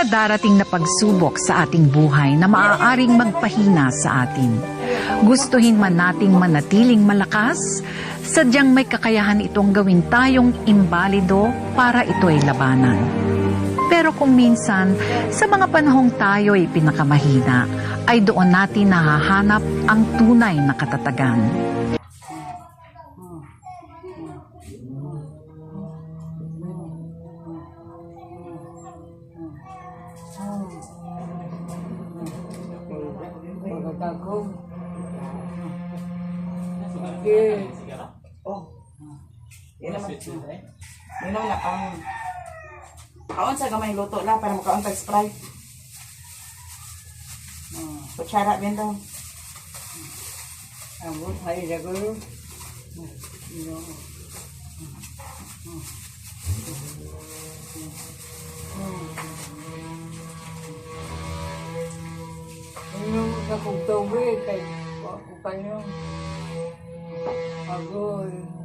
mga darating na pagsubok sa ating buhay na maaaring magpahina sa atin. Gustuhin man nating manatiling malakas, sadyang may kakayahan itong gawin tayong imbalido para ito'y labanan. Pero kung minsan, sa mga panahong tayo'y pinakamahina, ay doon natin nahahanap ang tunay na katatagan. Okay. Oh. Yan naman. Yun naman ang kaon sa gamay luto lang para makaon tag Sprite. Kutsara din daw. Ambot hay jago. Ano ka kung tawid kay ko kanyo. Agoy.